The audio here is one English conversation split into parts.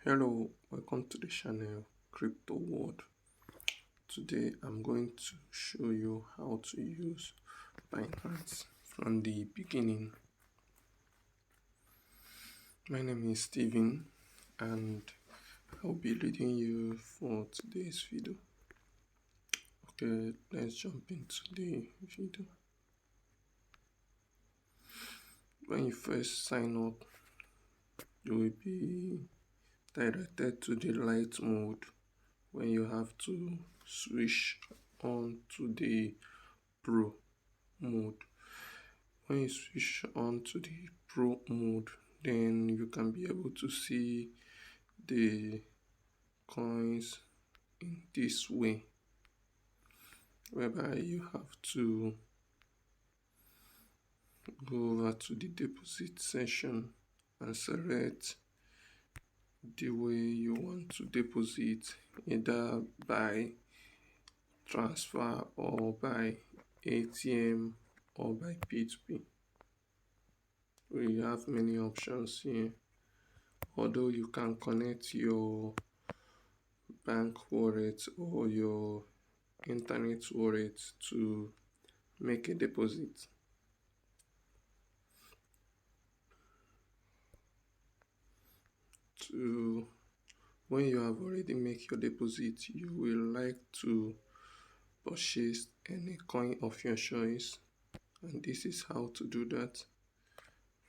Hello, welcome to the channel Crypto World. Today I'm going to show you how to use Binance from the beginning. My name is Steven and I'll be leading you for today's video. Okay, let's jump into the video. When you first sign up, you will be directed to the light mode when you have to switch on to the pro mode. When you switch on to the pro mode, then you can be able to see the coins in this way, whereby you have to go over to the deposit section and select the way you want to deposit, either by transfer or by ATM or by P2P. We have many options here, although you can connect your bank wallet or your internet wallet to make a deposit. When you have already made your deposit, you will like to purchase any coin of your choice, and this is how to do that.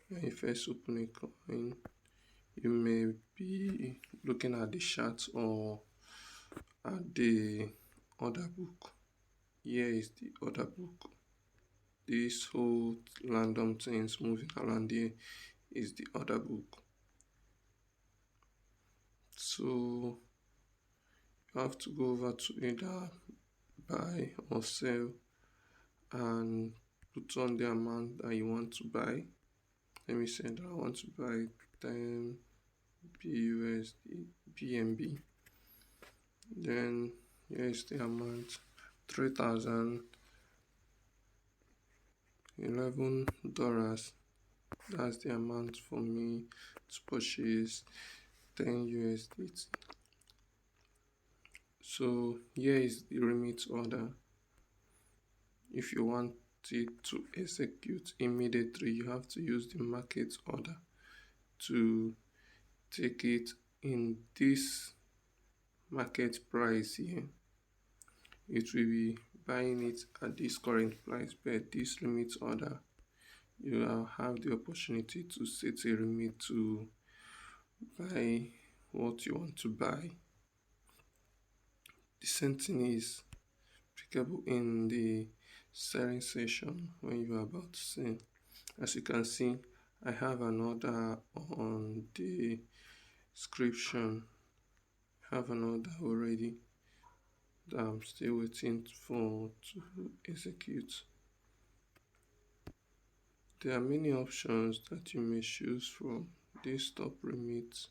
When you first open a coin, you may be looking at the chart or at the order book. Here is the order book. This whole random things moving around here is the order book. So you have to go over to either buy or sell and put on the amount that you want to buy. Let me say that I want to buy 10 BUSD BNB. Then here is the amount, $3,011. That's the amount for me to purchase 10 USDT. So here is the remit order. If you want it to execute immediately, you have to use the market order to take it in this market price here. It will be buying it at this current price, but this remit order, you will have the opportunity to set a remit to buy what you want to buy. The same thing is applicable in the selling session when you are about to sell. As you can see, I have an order on the description. I have an order already that I'm still waiting for to execute. There are many options that you may choose from. This stop remit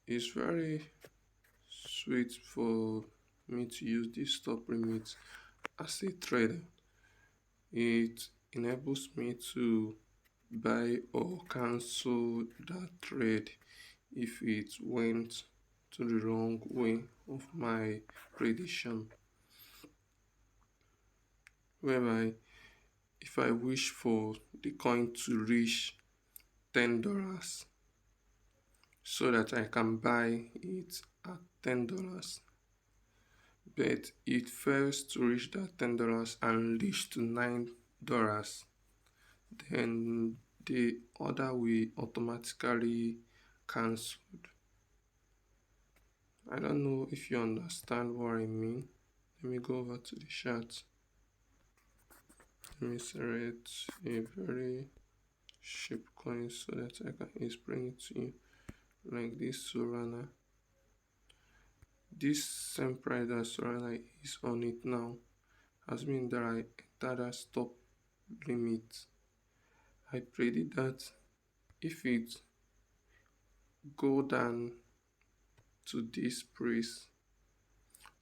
is very sweet for me to use this stop remit as a trader. It enables me to buy or cancel that trade if it went to the wrong way of my prediction, whereby if I wish for the coin to reach $10 so that I can buy it at $10, but it fails to reach that $10 and reach to $9, then the order will automatically cancelled. I don't know if you understand what I mean. Let me go over to the chart. Let me select a very cheap coin so that I can explain it to you, like this Solana. This same price that Solana is on it now has been that I entered a stop limit. I predict that if it go down to this price,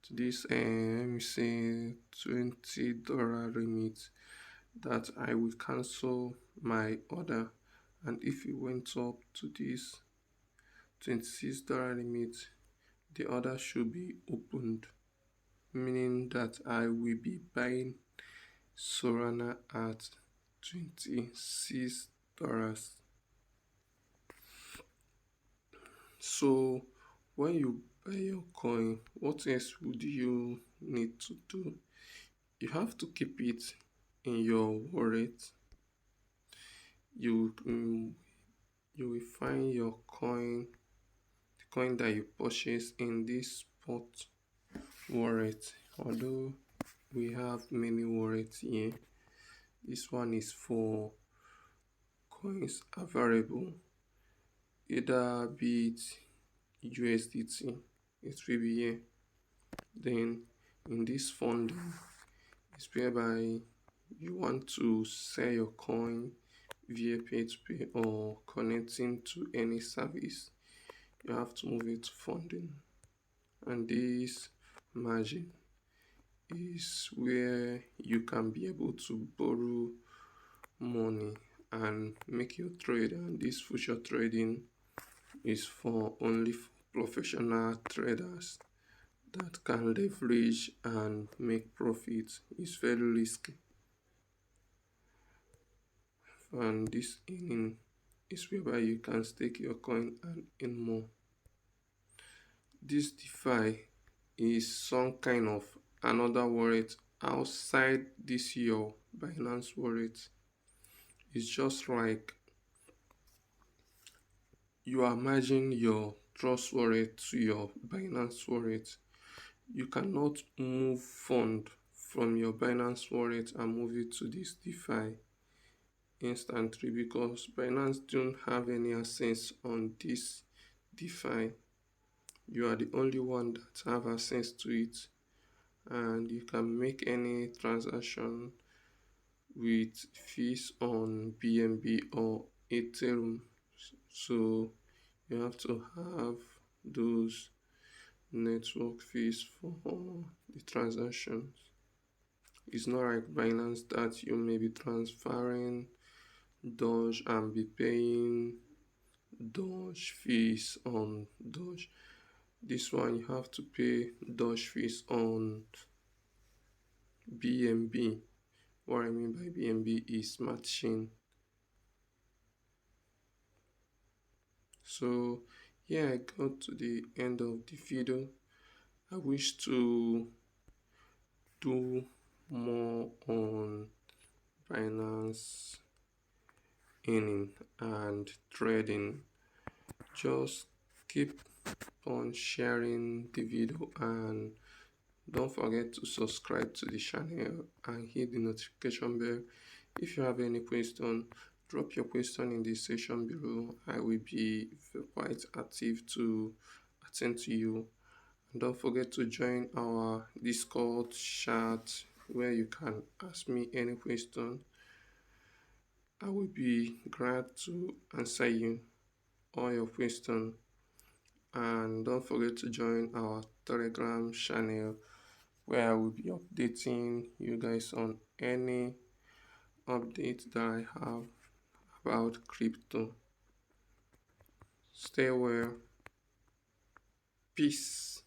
to this let me say $20 limit, that I will cancel my order. And if it went up to this $26 limit, the order should be opened, meaning that I will be buying Solana at $26. So when you buy your coin, what else would you need to do? You have to keep it in your wallet. You will find your coin, the coin that you purchase in this spot wallet. Although we have many wallets here, this one is for coins available, either be it USDT, it will be here. Then in this funding is whereby you want to sell your coin via pay to pay or connecting to any service. You have to move it to funding, and this margin is where you can be able to borrow money and make your trade. And this future trading is for only for professional traders that can leverage and make profits. It's very risky, and this earning is whereby you can stake your coin and earn more. This DeFi is some kind of another wallet outside this your Binance wallet. It's just like you are merging your Trust wallet to your Binance wallet. You cannot move fund from your Binance wallet and move it to this DeFi instantly because Binance don't have any access on this DeFi. You are the only one that have access to it, and you can make any transaction with fees on BNB or Ethereum. So you have to have those network fees for the transactions. It's not like Binance that you may be transferring Doge and be paying Doge fees on Doge. This one you have to pay Doge fees on BNB. What I mean by BNB is Smart Chain. So yeah, I got to the end of the video. I wish to do more on Binance earning and trading. Just keep on sharing the video and don't forget to subscribe to the channel and hit the notification bell. If you have any question, drop your question in the section below. I will be quite active to attend to you. And don't forget to join our Discord chat where you can ask me any question. I will be glad to answer you all your questions. And don't forget to join our Telegram channel where I will be updating you guys on any updates that I have about crypto. Stay well. Peace.